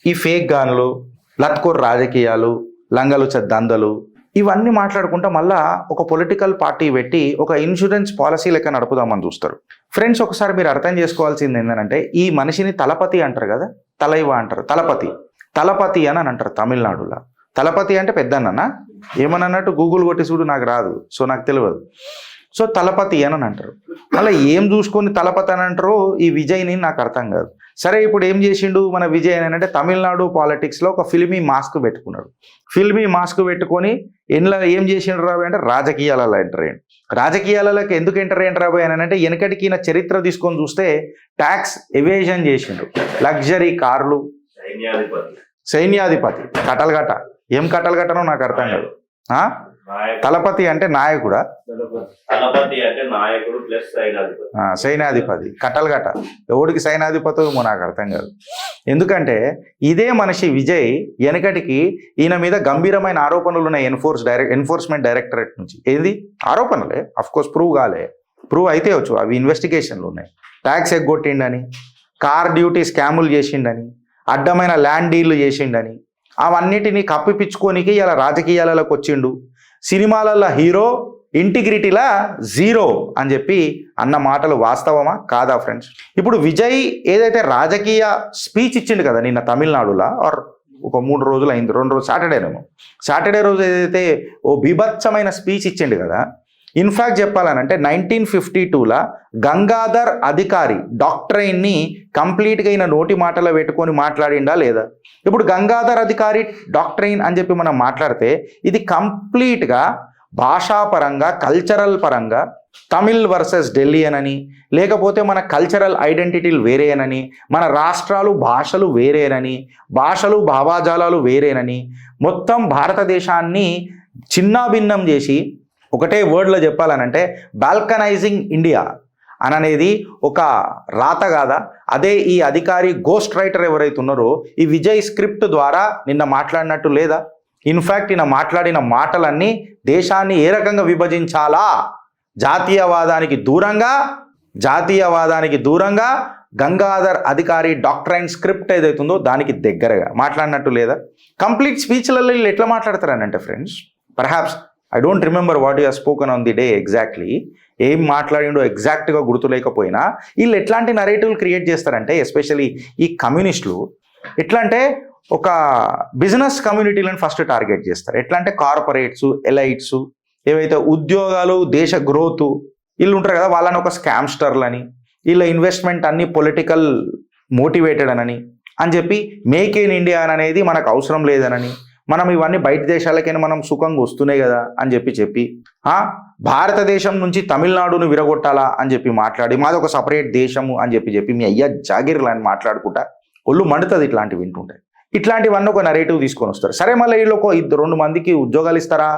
ఈ ఫేక్ గాన్లు, లత్కోర్ రాజకీయాలు, లంగలుచ దందలు ఇవన్నీ మాట్లాడుకుంటా మళ్ళా ఒక పొలిటికల్ పార్టీ పెట్టి ఒక ఇన్సూరెన్స్ పాలసీ లెక్క నడుపుదామని చూస్తారు. ఫ్రెండ్స్, ఒకసారి మీరు అర్థం చేసుకోవాల్సింది ఏంటంటే ఈ మనిషిని తలపతి అంటారు కదా, తలైవ అంటారు, తలపతి అని అంటారు తమిళనాడులో. తలపతి అంటే పెద్దన్న ఏమని అన్నట్టు గూగుల్ కొట్టి చూడు, నాకు రాదు, సో నాకు తెలియదు. సో తలపతి అని అంటారు. మళ్ళీ ఏం చూసుకొని తలపతి అని అంటారో ఈ విజయ్ని నాకు అర్థం కాదు. సరే, ఇప్పుడు ఏం చేసిండు మన విజయ్ అని అంటే తమిళనాడు పాలిటిక్స్లో ఒక ఫిల్మీ మాస్క్ పెట్టుకున్నాడు. ఫిల్మీ మాస్క్ పెట్టుకొని ఇంట్లో ఏం చేసిండు రాబోయ్ అంటే రాజకీయాలలో ఎంటర్ అయ్యండి. రాజకీయాలలోకి ఎందుకు ఎంటర్ అయ్యండి రాబోయ్ అని అంటే వెనకటికి ఈయన చరిత్ర తీసుకొని చూస్తే ట్యాక్స్ ఎవేజన్ చేసిండు. లగ్జరీ కార్లు, సైన్యాధిపతి, కట్టలుగట్ట. ఏం కట్టలుగట్టనో నాకు అర్థం కాదు. తలపతి అంటే నాయకుడా, సైన్యాధిపతి, కట్టలుగట్ట. ఎవడికి సైన్యాధిపతి ఏమో నాకు అర్థం కాదు. ఎందుకంటే ఇదే మనిషి విజయ్ వెనకటికి ఈయన మీద గంభీరమైన ఆరోపణలు ఉన్నాయి ఎన్ఫోర్స్మెంట్ డైరెక్టరేట్ నుంచి. ఏది ఆరోపణలే, అఫ్కోర్స్ ప్రూవ్ కాలే, ప్రూవ్ అయితే వచ్చు, అవి ఇన్వెస్టిగేషన్లు ఉన్నాయి. ట్యాక్స్ ఎగ్గొట్టిండని, కార్ డ్యూటీ స్కాములు చేసిండని, అడ్డమైన ల్యాండ్ డీళ్లు చేసిండని, అవన్నిటినీ కప్పిపించుకోనికి ఇలా రాజకీయాలకు వచ్చిండు. సినిమాలలో హీరో, ఇంటిగ్రిటీలా జీరో అని చెప్పి అన్న మాటలు వాస్తవమా కాదా ఫ్రెండ్స్? ఇప్పుడు విజయ్ ఏదైతే రాజకీయ స్పీచ్ ఇచ్చిండు కదా నిన్న తమిళనాడులో, ఆర్ ఒక 3 రోజులు అయింది, 2 రోజు సాటర్డే రోజు ఏదైతే ఓ బీభత్సమైన స్పీచ్ ఇచ్చిండు కదా. ఇన్ఫ్యాక్ట్ చెప్పాలనంటే 1952లో గంగాధర్ అధికారి డాక్ట్రైన్ని కంప్లీట్గా అయిన నోటి మాటలో పెట్టుకొని మాట్లాడిండా లేదా? ఇప్పుడు గంగాధర్ అధికారి డాక్ట్రైన్ అని చెప్పి మనం మాట్లాడితే ఇది కంప్లీట్గా భాషాపరంగా, కల్చరల్ పరంగా తమిళ్ వర్సెస్ ఢిల్లీ అని, లేకపోతే మన కల్చరల్ ఐడెంటిటీలు వేరేనని, మన రాష్ట్రాలు భాషలు వేరేనని, భాషలు భావాజాలాలు వేరేనని, మొత్తం భారతదేశాన్ని చిన్నాభిన్నం చేసి ఒకటే వర్డ్లో చెప్పాలనంటే బాల్కనైజింగ్ ఇండియా అనేది ఒక రాత కాదా? అదే ఈ అధికారి గోస్ట్ రైటర్ ఎవరైతే ఉన్నారో ఈ విజయ్ స్క్రిప్ట్ ద్వారా నిన్న మాట్లాడినట్టు లేదా? ఇన్ఫ్యాక్ట్ ఈయన మాట్లాడిన మాటలన్నీ దేశాన్ని ఏ రకంగా విభజించాలా, జాతీయవాదానికి దూరంగా గంగాధర్ అధికారి డాక్ట్రైన్ స్క్రిప్ట్ ఏదైతుందో దానికి దగ్గరగా మాట్లాడినట్టు లేదా? కంప్లీట్ స్పీచ్లలో వీళ్ళు ఎట్లా మాట్లాడతారనంటే friends, perhaps I don't remember what you have spoken on the day exactly, ఏం మాట్లాడిండో ఎగ్జాక్ట్గా గుర్తులేకపోయినా వీళ్ళు ఎట్లాంటి నరేటివ్లు క్రియేట్ చేస్తారంటే, ఎస్పెషలీ ఈ కమ్యూనిస్టులు ఎట్లా అంటే ఒక బిజినెస్ కమ్యూనిటీలను ఫస్ట్ టార్గెట్ చేస్తారు. ఎట్లా అంటే కార్పొరేట్స్, ఎలైట్స్, ఏవైతే ఉద్యోగాలు, దేశ గ్రోత్ వీళ్ళు ఉంటారు కదా, వాళ్ళని ఒక స్కామ్స్టర్లని, వీళ్ళ ఇన్వెస్ట్మెంట్ అన్ని పొలిటికల్ మోటివేటెడ్ అని చెప్పి మేక్ ఇన్ ఇండియా అనేది మనకు అవసరం లేదనని, మనం ఇవన్నీ బయట దేశాలకైనా మనం సుఖంగా వస్తున్నాయి కదా అని చెప్పి భారతదేశం నుంచి తమిళనాడును విరగొట్టాలా అని చెప్పి మాట్లాడి మాది ఒక సపరేట్ దేశము అని చెప్పి మీ అయ్యా జాగిర్లు అని మాట్లాడుకుంటా ఒళ్ళు మండుతుంది ఇట్లాంటివి వింటుంటాయి. ఇట్లాంటివన్నీ ఒక నరేటివ్ తీసుకొని వస్తారు. సరే, మళ్ళీ వీళ్ళు ఒక 2 మందికి ఉద్యోగాలు ఇస్తారా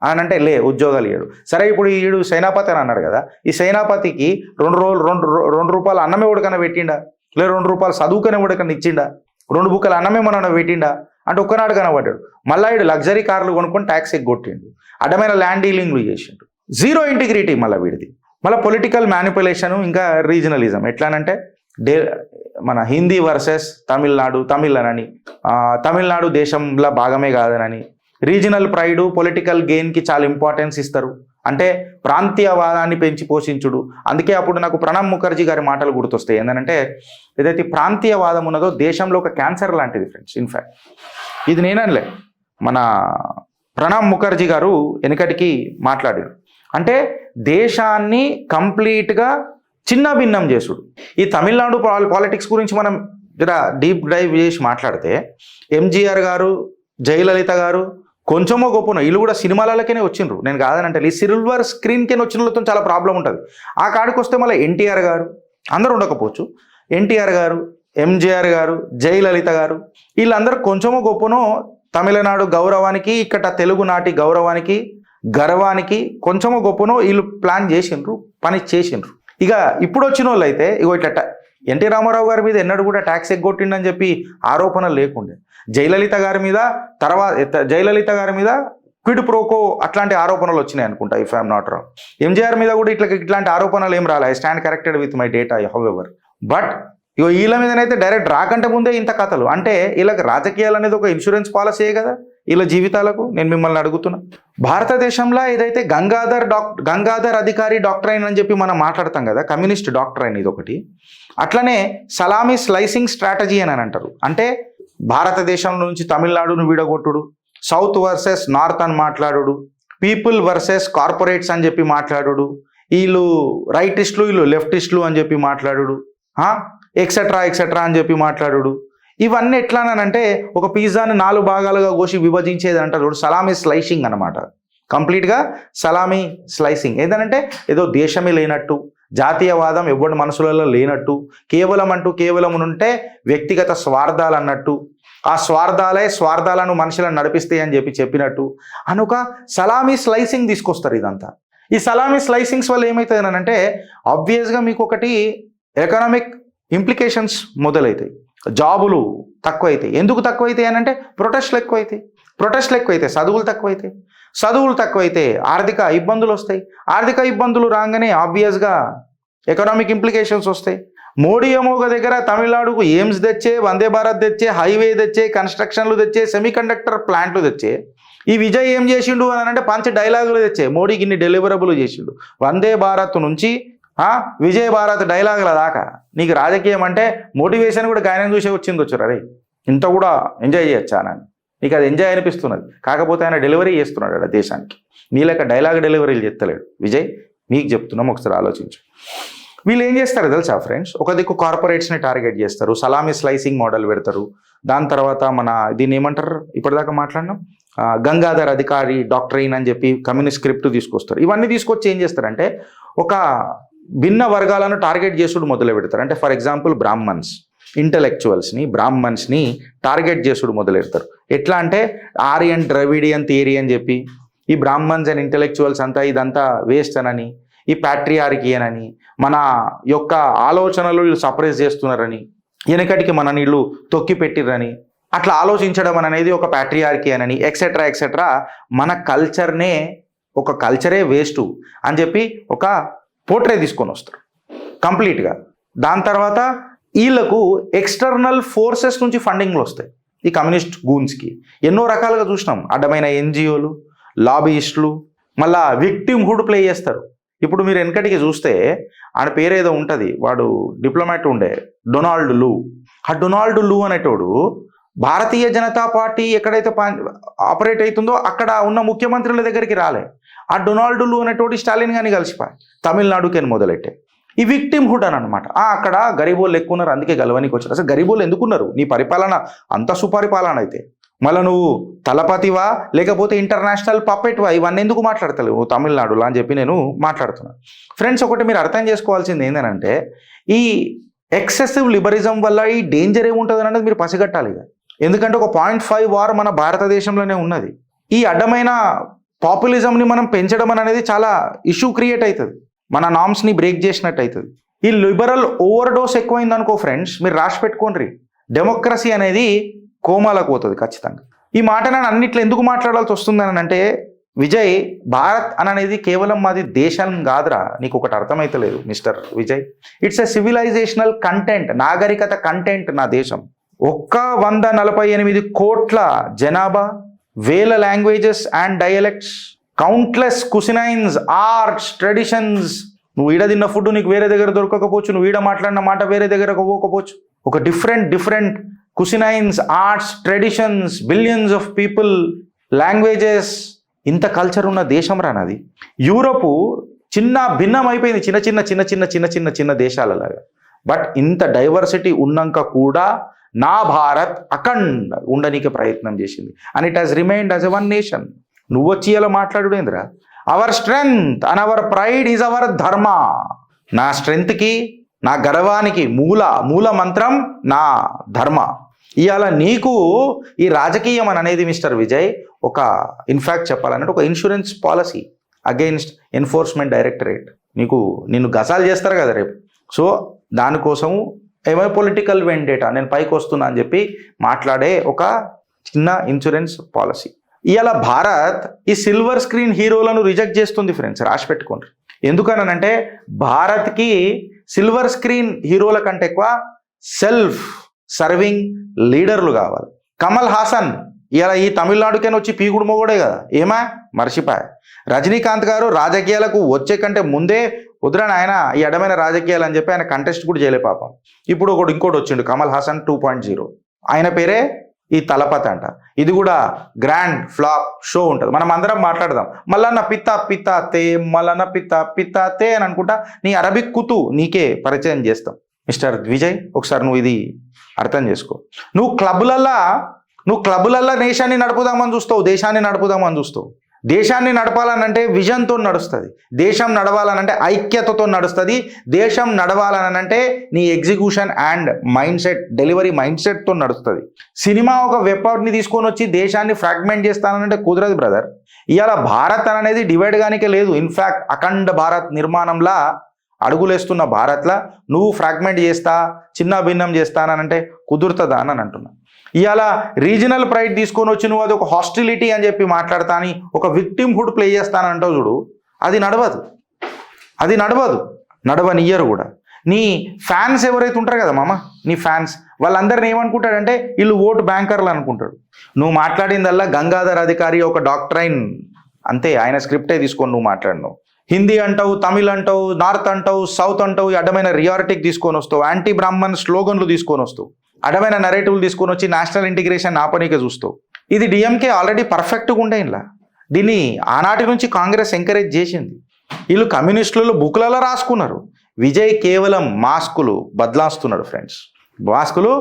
అని అంటే ఉద్యోగాలు ఇయ్యడు. సరే, ఇప్పుడు వీడు సేనాపతి అని అన్నాడు కదా, ఈ సేనాపతికి 2 రూపాయలు అన్నమే ఉడకన పెట్టిండా, లేదా 2 రూపాయలు చదువుకనే ఉడకన ఇచ్చిండా, 2 బుక్కలు అన్నమే మనం పెట్టిండా అంటే ఒక్కనాడు కనబడ్డాడు. మళ్ళీ వీడు లగ్జరీ కార్లు కొనుక్కొని ట్యాక్స్ ఎగ్గొట్టిండు, అడ్డమైన ల్యాండ్ డీలింగ్లు చేసిండు, జీరో ఇంటిగ్రిటీ మళ్ళీ వీడిది. మళ్ళీ పొలిటికల్ మ్యానిపులేషను, ఇంకా రీజనలిజం. ఎట్లానంటే మన హిందీ వర్సెస్ తమిళనని, తమిళనాడు దేశంలో భాగమే కాదనని, రీజనల్ ప్రైడు, పొలిటికల్ గెయిన్కి చాలా ఇంపార్టెన్స్ ఇస్తారు. అంటే ప్రాంతీయవాదాన్ని పెంచి పోషించుడు. అందుకే అప్పుడు నాకు ప్రణబ్ ముఖర్జీ గారి మాటలు గుర్తొస్తాయి. ఏంటంటే ఏదైతే ప్రాంతీయవాదం ఉన్నదో దేశంలో ఒక క్యాన్సర్ లాంటిది ఫ్రెండ్స్. ఇన్ఫ్యాక్ట్ ఇది నేనలే, మన ప్రణబ్ ముఖర్జీ గారు వెనకటికి మాట్లాడారు. అంటే దేశాన్ని కంప్లీట్గా చిన్న భిన్నం చేసుడు. ఈ తమిళనాడు పాలిటిక్స్ గురించి మనం డీప్ డైవ్ చేసి మాట్లాడితే ఎంజీఆర్ గారు, జయలలిత గారు కొంచెమో గొప్పనో వీళ్ళు కూడా సినిమాలకే వచ్చిండ్రు, నేను కాదనంటే. ఈ సిల్వర్ స్క్రీన్కే వచ్చిన వాళ్ళతో చాలా ప్రాబ్లం ఉంటుంది. ఆ కాడికి వస్తే మళ్ళీ ఎన్టీఆర్ గారు, అందరూ ఉండకపోవచ్చు, ఎన్టీఆర్ గారు, ఎంజీఆర్ గారు, జయలలిత గారు, వీళ్ళందరూ కొంచెమో గొప్పనో తమిళనాడు గౌరవానికి, ఇక్కడ తెలుగు నాటి గౌరవానికి, గర్వానికి కొంచెమో గొప్పనో వీళ్ళు ప్లాన్ చేసిండ్రు, పని చేసిండ్రు. ఇక ఇప్పుడు వచ్చిన వాళ్ళు అయితే ఇగో ఇట్లా ఎన్టీ రామారావు గారి మీద ఎన్నడూ కూడా ట్యాక్స్ ఎగ్గొట్టిండని చెప్పి ఆరోపణలు లేకుండే. జయలలిత గారి మీద క్విడ్ ప్రోకో అట్లాంటి ఆరోపణలు వచ్చినాయి అనుకుంటా, if I'm not wrong. MGR మీద కూడా ఇట్లాంటి ఆరోపణలు ఏం రాలే. I stand corrected with my data however. But ఇగో వీళ్ళ మీదనైతే డైరెక్ట్ రాకంటే ముందే ఇంత కథలు. అంటే వీళ్ళకి రాజకీయాలు అనేది ఒక ఇన్సూరెన్స్ పాలసీయే కదా వీళ్ళ జీవితాలకు. నేను మిమ్మల్ని అడుగుతున్నా, భారతదేశంలో ఏదైతే గంగాధర్ అధికారి డాక్టరైన్ అని చెప్పి మనం మాట్లాడతాం కదా, కమ్యూనిస్ట్ డాక్టరైన్ ఇది ఒకటి. అట్లనే సలామీ స్లైసింగ్ స్ట్రాటజీ అని అంటారు. అంటే భారతదేశం నుంచి తమిళనాడును విడగొట్టుడు, సౌత్ వర్సెస్ నార్త్ అని మాట్లాడుడు, పీపుల్ వర్సెస్ కార్పొరేట్స్ అని చెప్పి మాట్లాడుడు, వీళ్ళు రైటిస్టులు వీళ్ళు లెఫ్టిస్టులు అని చెప్పి మాట్లాడుడు, ఎక్సెట్రా అని చెప్పి మాట్లాడుడు. ఇవన్నీ ఎట్లానంటే ఒక పిజ్జాని 4 భాగాలుగా కోసి విభజించేది అంటారు. సలామీ స్లైసింగ్ అనమాట. కంప్లీట్గా సలామీ స్లైసింగ్ ఏంటంటే ఏదో దేశమే లేనట్టు, జాతీయవాదం ఎవరి మనసులలో లేనట్టు, కేవలం ఉంటే వ్యక్తిగత స్వార్థాలు అన్నట్టు, ఆ స్వార్థాలను మనుషులను నడిపిస్తాయి అని చెప్పినట్టు అని ఒక సలామీ స్లైసింగ్ తీసుకొస్తారు ఇదంతా. ఈ సలామీ స్లైసింగ్స్ వల్ల ఏమవుతుంది అంటే ఆబ్వియస్గా మీకు ఒకటి ఎకనామిక్ ఇంప్లికేషన్స్ మొదలవుతాయి. జాబులు తక్కువైతాయి. ఎందుకు తక్కువైతాయి అని అంటే ప్రొటెస్ట్లు ఎక్కువైతాయి, చదువులు తక్కువైతే ఆర్థిక ఇబ్బందులు వస్తాయి. ఆర్థిక ఇబ్బందులు రాగానే ఆబ్వియస్గా ఎకనామిక్ ఇంప్లికేషన్స్ వస్తాయి. మోడీ ఏమో ఒక దగ్గర తమిళనాడుకు ఎయిమ్స్ తెచ్చే, వందే భారత్ తెచ్చే, హైవే తెచ్చే, కన్స్ట్రక్షన్లు తెచ్చే, సెమీకండక్టర్ ప్లాంట్లు తెచ్చే. ఈ విజయ్ ఏం చేసిండు అని అంటే పంచ డైలాగులు తెచ్చే. మోడీకి ఇన్ని డెలివరబుల్ చేసిండు. వందే భారత్ నుంచి విజయ్ భారత్ డైలాగుల దాకా. నీకు రాజకీయం అంటే మోటివేషన్ కూడా గాయనం చూసే వచ్చారు. అరే ఇంత కూడా ఎంజాయ్ చేయొచ్చా అని నీకు అది ఎంజాయ్ అనిపిస్తున్నది. కాకపోతే ఆయన డెలివరీ చేస్తున్నాడు అక్కడ దేశానికి. నీ లెక్క డైలాగ్ డెలివరీలు చెప్తలేడు విజయ్. మీకు చెప్తున్నాం, ఒకసారి ఆలోచించు. వీళ్ళు ఏం చేస్తారు తెలుసా ఫ్రెండ్స్, ఒక దిక్కు కార్పొరేట్స్ని టార్గెట్ చేస్తారు, సలామీ స్లైసింగ్ మోడల్ పెడతారు. దాని తర్వాత దీన్ని ఏమంటారు ఇప్పటిదాకా మాట్లాడినాం, గంగాధర్ అధికారి డాక్టరైన్ అని చెప్పి కమ్యూనిస్ట్ స్క్రిప్ట్ తీసుకొస్తారు. ఇవన్నీ తీసుకొచ్చి ఏం చేస్తారంటే ఒక భిన్న వర్గాలను టార్గెట్ చేసుడు మొదలు పెడతారు. అంటే ఫర్ ఎగ్జాంపుల్ బ్రాహ్మణ్స్ని టార్గెట్ చేసుడు మొదలు పెడతారు. ఎట్లా అంటే ఆరియన్ ద్రవిడియన్ థియరీ అని చెప్పి ఈ బ్రాహ్మణ్స్ అండ్ ఇంటెలెక్చువల్స్ అంతా ఇదంతా వేస్ట్ అనని, ఈ ప్యాట్రియార్కీ అని, మన యొక్క ఆలోచనలు వీళ్ళు సప్రెస్ చేస్తున్నారని, వెనకటికి మన నీళ్ళు తొక్కి పెట్టిరని, అట్లా ఆలోచించడం అనేది ఒక ప్యాట్రియార్కీ అని, ఎక్సెట్రా మన కల్చరే వేస్ట్ అని చెప్పి ఒక పోర్ట్రే తీసుకొని వస్తారు కంప్లీట్గా. దాని తర్వాత వీళ్ళకు ఎక్స్టర్నల్ ఫోర్సెస్ నుంచి ఫండింగ్లు వస్తాయి. ఈ కమ్యూనిస్ట్ గూన్స్కి ఎన్నో రకాలుగా చూసినాం. అడ్డమైన ఎన్జిఓలు, లాబీయిస్టులు, మళ్ళా విక్టిమ్హుడ్ ప్లే చేస్తారు. ఇప్పుడు మీరు వెనకటికి చూస్తే ఆయన పేరేదో ఉంటుంది, వాడు డిప్లొమాట్ ఉండే, డొనాల్డ్ లూ. ఆ డొనాల్డ్ లూ అనేటోడు భారతీయ జనతా పార్టీ ఎక్కడైతే ఆపరేట్ అవుతుందో అక్కడ ఉన్న ముఖ్యమంత్రుల దగ్గరికి రాలే. ఆ డొనాల్డ్ లూ అనేటోటి స్టాలిన్ గాని కలిసిపోయి తమిళనాడుకి మొదలెట్టే. ఈ విక్టిమ్హుడ్ అని అనమాట. అక్కడ గరీబోళ్ళు ఎక్కువ ఉన్నారు, అందుకే గెలవనికి వచ్చారు. అసలు గరీబోళ్ళు ఎందుకున్నారు? నీ పరిపాలన అంత సుపరిపాలన అయితే మళ్ళీ నువ్వు తలపతివా లేకపోతే ఇంటర్నేషనల్ పప్పెట్వా ఇవన్నీ ఎందుకు మాట్లాడతలేవు నువ్వు తమిళనాడులో అని చెప్పి నేను మాట్లాడుతున్నాను. ఫ్రెండ్స్, ఒకటి మీరు అర్థం చేసుకోవాల్సింది ఏంటంటే ఈ ఎక్సెసివ్ లిబరిజం వల్ల ఈ డేంజర్ ఏముంటుంది అనేది మీరు పసిగట్టాలి. ఎందుకంటే ఒక 0.5 వార్ మన భారతదేశంలోనే ఉన్నది. ఈ అడ్డమైన పాపులిజంని మనం పెంచడం అనేది చాలా ఇష్యూ క్రియేట్ అవుతుంది, మన నామ్స్ని బ్రేక్ చేసినట్టు అవుతుంది. ఈ లిబరల్ ఓవర్ డోస్ ఎక్కువైంది అనుకో ఫ్రెండ్స్, మీరు రాసి పెట్టుకోండి, డెమోక్రసీ అనేది కోమాలకు పోతుంది ఖచ్చితంగా. ఈ మాట నేను అన్నిట్లో ఎందుకు మాట్లాడాల్సి వస్తుందని అంటే విజయ్, భారత్ అనేది కేవలం మాది దేశం కాదురా, నీకు ఒకటి అర్థమైతలేదు mister Vijay. It's a civilizational content, నాగరికత కంటెంట్ నా దేశం. 148 కోట్ల జనాభా, వేల languages and dialects, countless cuisines, arts, traditions. నువ్వు ఈడ తిన్న ఫుడ్ నీకు వేరే దగ్గర దొరకకపోవచ్చు, నువ్వు ఈడ మాట్లాడిన మాట వేరే దగ్గర పోకపోవచ్చు. ఒక different cuisines, arts, traditions, billions of people, languages, ఇంత కల్చర్ ఉన్న దేశం రానది. యూరోపు భిన్నం అయిపోయింది చిన్న దేశాలలాగా. బట్ ఇంత డైవర్సిటీ ఉన్నాక కూడా నా భారత్ అఖండ ఉండనీకి ప్రయత్నం చేసింది. And it has remained as a one nation. నువ్వు వచ్చి ఇలా మాట్లాడుడేంద్రా? Our strength and our pride is our dharma. నా స్ట్రెంగ్త్కి, నా గర్వానికి మూల మంత్రం నా ధర్మ. ఇవాళ నీకు ఈ రాజకీయం అనేది మిస్టర్ విజయ్ ఒక ఇన్ఫ్యాక్ట్ చెప్పాలంటే ఒక insurance policy against enforcement directorate. నిన్ను గసాలు చేస్తారు కదా రేపు. సో దానికోసము ఏమో పొలిటికల్ వెండేటా, నేను పైకి వస్తున్నా అని చెప్పి మాట్లాడే ఒక చిన్న ఇన్సూరెన్స్ పాలసీ. ఇవాళ భారత్ ఈ సిల్వర్ స్క్రీన్ హీరోలను రిజెక్ట్ చేస్తుంది ఫ్రెండ్స్, రాసి పెట్టుకోండి. ఎందుకనంటే భారత్కి సిల్వర్ స్క్రీన్ హీరోల కంటే ఎక్కువ సెల్ఫ్ సర్వింగ్ లీడర్లు కావాలి. కమల్ హాసన్ ఇలా ఈ తమిళనాడుకైనా వచ్చి పీకుడు మొగోడే కదా, ఏమా మర్చిపోయా. రజనీకాంత్ గారు రాజకీయాలకు వచ్చే కంటే ముందే వద్దురని ఆయన ఈ అడ్డమైన రాజకీయాలు అని చెప్పి ఆయన కంటెస్ట్ కూడా చేయలే పాపం. ఇప్పుడు ఇంకోటి వచ్చిండు కమల్ హాసన్ 2.0, ఆయన పేరే ఈ తలపతి అంట. ఇది కూడా గ్రాండ్ ఫ్లాప్ షో ఉంటుంది. మనం అందరం మాట్లాడదాం మల్లన్న పిత్తా తే మల్లన్న పిత్తా తే అని అనుకుంటా నీ అరబిక్ కుతు నీకే పరిచయం చేస్తాం. మిస్టర్ విజయ్ ఒకసారి నువ్వు ఇది అర్థం చేసుకో. నువ్వు క్లబ్బులల్లా నేషాన్ని నడుపుదామని చూస్తావు, దేశాన్ని నడుపుదామని చూస్తావు. దేశాన్ని నడపాలనంటే విజన్తో నడుస్తుంది, దేశం నడవాలనంటే ఐక్యతతో నడుస్తుంది, దేశం నడవాలనంటే నీ execution and mind set delivery mind సెట్తో నడుస్తుంది. సినిమా ఒక వెపర్ని తీసుకొని వచ్చి దేశాన్ని ఫ్రాగ్మెంట్ చేస్తానంటే కుదరదు బ్రదర్. ఇవాళ భారత్ అనేది డివైడ్ గానికే లేదు. ఇన్ఫ్యాక్ట్ అఖండ భారత్ నిర్మాణంలా అడుగులేస్తున్న భారత్లా నువ్వు ఫ్రాగ్మెంట్ చేస్తా చిన్న భిన్నం చేస్తానంటే కుదురుతుందా అని అంటున్నా. ఇవాళ రీజనల్ ప్రైడ్ తీసుకొని వచ్చి నువ్వు అది ఒక హాస్టిలిటీ అని చెప్పి మాట్లాడతా అని ఒక విక్టిమ్హుడ్ ప్లే చేస్తానంటావు చూడు, అది నడవనియ్యరు కూడా. నీ ఫ్యాన్స్ ఎవరైతే ఉంటారు కదా మామ, నీ ఫ్యాన్స్ వాళ్ళందరిని ఏమనుకుంటాడంటే వీళ్ళు ఓటు బ్యాంకర్లు అనుకుంటాడు. నువ్వు మాట్లాడిందల్లా గంగాధర్ అధికారి ఒక డాక్ట్రైన్ అంతే, ఆయన స్క్రిప్టే తీసుకొని నువ్వు మాట్లాడినావు. హిందీ అంటావు, తమిళ్ అంటావు, నార్త్ అంటావు, సౌత్ అంటావు, అడ్డమైన రియారిటిక్ తీసుకొని వస్తావు, యాంటీ బ్రాహ్మణ్ స్లోగన్లు తీసుకొని వస్తావు, అడ్డమైన నరేటివ్లు తీసుకొని వచ్చి నేషనల్ ఇంటిగ్రేషన్ ఆపనీకే చూస్తావు. ఇది డిఎంకే ఆల్రెడీ పర్ఫెక్ట్గా ఉండే. ఇలా దీన్ని ఆనాటి నుంచి కాంగ్రెస్ ఎంకరేజ్ చేసింది. వీళ్ళు కమ్యూనిస్టులలో బుక్లలో రాసుకున్నారు. విజయ్ కేవలం మాస్కులు బదలాస్తున్నాడు ఫ్రెండ్స్, మాస్కులు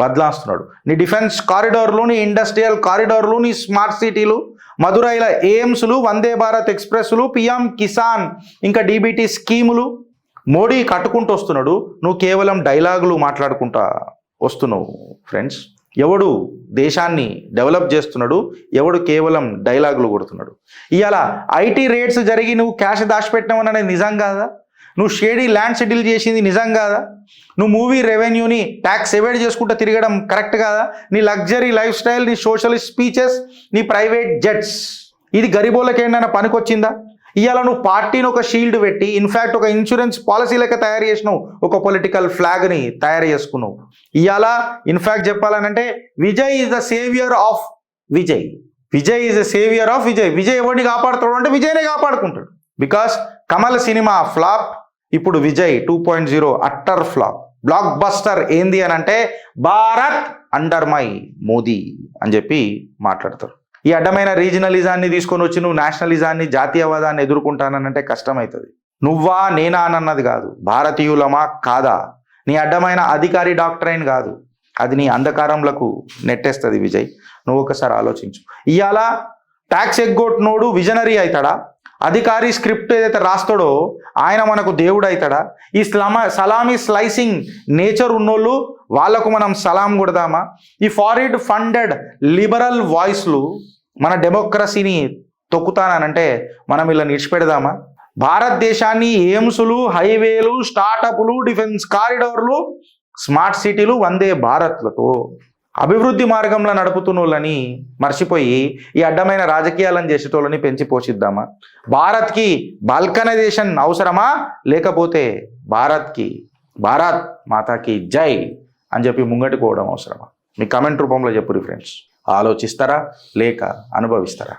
బదలాస్తున్నాడు. నీ డిఫెన్స్ కారిడార్లు, నీ ఇండస్ట్రియల్ కారిడార్లు, నీ స్మార్ట్ సిటీలు, మదురైల ఎయిమ్స్లు, వందే భారత్ ఎక్స్ప్రెస్లు, పిఎం కిసాన్ ఇంకా డీబీటీ స్కీములు మోడీ కట్టుకుంటూ వస్తున్నాడు. నువ్వు కేవలం డైలాగులు మాట్లాడుకుంటా వస్తున్నావు ఫ్రెండ్స్. ఎవడు దేశాన్ని డెవలప్ చేస్తున్నాడు, ఎవడు కేవలం డైలాగులు కొడుతున్నాడు. ఇవాళ ఐటీ రేట్స్ జరిగి నువ్వు క్యాష్ దాచిపెట్టినావు అనేది నిజం కాదా? నువ్వు షేడీ ల్యాండ్ సెటిల్ చేసింది నిజం కాదా? నువ్వు మూవీ రెవెన్యూని ట్యాక్స్ ఎవేడ్ చేసుకుంటూ తిరగడం కరెక్ట్ కాదా? నీ లగ్జరీ లైఫ్ స్టైల్, నీ సోషలిస్ట్ స్పీచెస్, నీ ప్రైవేట్ జెట్స్, ఇది గరీబోళ్ళకి ఏంటన్నా పనికొచ్చిందా? ఇవాళ నువ్వు పార్టీని ఒక షీల్డ్ పెట్టి ఇన్ఫ్యాక్ట్ ఒక ఇన్సూరెన్స్ పాలసీ లెక్క తయారు చేసినావు, ఒక పొలిటికల్ ఫ్లాగ్ని తయారు చేసుకున్నావు. ఇవాళ ఇన్ఫ్యాక్ట్ చెప్పాలనంటే Vijay is the saviour of Vijay ఎవరిని కాపాడుతాడు అంటే విజయ్నే కాపాడుకుంటాడు. బికాస్ కమల్ సినిమా ఫ్లాప్, ఇప్పుడు Vijay 2.0 utter flop. Blockbuster ఏంది అని అంటే భారత్ అండర్ మై మోదీ అని చెప్పి మాట్లాడతారు. ఈ అడ్డమైన రీజనలిజాన్ని తీసుకొని వచ్చి నువ్వు నేషనలిజాన్ని, జాతీయవాదాన్ని ఎదుర్కొంటానంటే కష్టమవుతుంది. నువ్వా నేనా అన్నది కాదు, భారతీయులమా కాదా, నీ అడ్డమైన అధికారి డాక్టరైన్ కాదు, అది నీ అంధకారంలకు నెట్టేస్తుంది విజయ్. నువ్వు ఒకసారి ఆలోచించు. ఇవాళ ట్యాక్స్ ఎగ్గొట్టినోడు విజనరీ అవుతాడా? అధికారి స్క్రిప్ట్ ఏదైతే రాస్తాడో ఆయన మనకు దేవుడు అవుతాడా? ఈ సలామీ స్లైసింగ్ నేచర్ ఉన్నోళ్ళు వాళ్లకు మనం సలాం కొడదామా? ఈ ఫారిన్ ఫండెడ్ లిబరల్ వాయిస్లు మన డెమోక్రసీని తొక్కుతానంటే మనం ఇలా నిడిచిపెడదామా? భారతదేశాన్ని ఎయిమ్స్లు, హైవేలు, స్టార్టప్లు, డిఫెన్స్ కారిడార్లు, స్మార్ట్ సిటీలు, వందే భారత్లతో అభివృద్ధి మార్గంలో నడుపుతున్న వాళ్ళని మర్చిపోయి ఈ అడ్డమైన రాజకీయాలను చేసేటోళ్ళని పెంచి పోషిద్దామా? భారత్కి బాల్కనైజేషన్ అవసరమా, లేకపోతే భారత్ మాతాకి జై అని చెప్పి ముంగటిపోవడం అవసరమా? మీ కమెంట్ రూపంలో చెప్పురి ఫ్రెండ్స్. ఆలోచిస్తారా లేక అనుభవిస్తారా?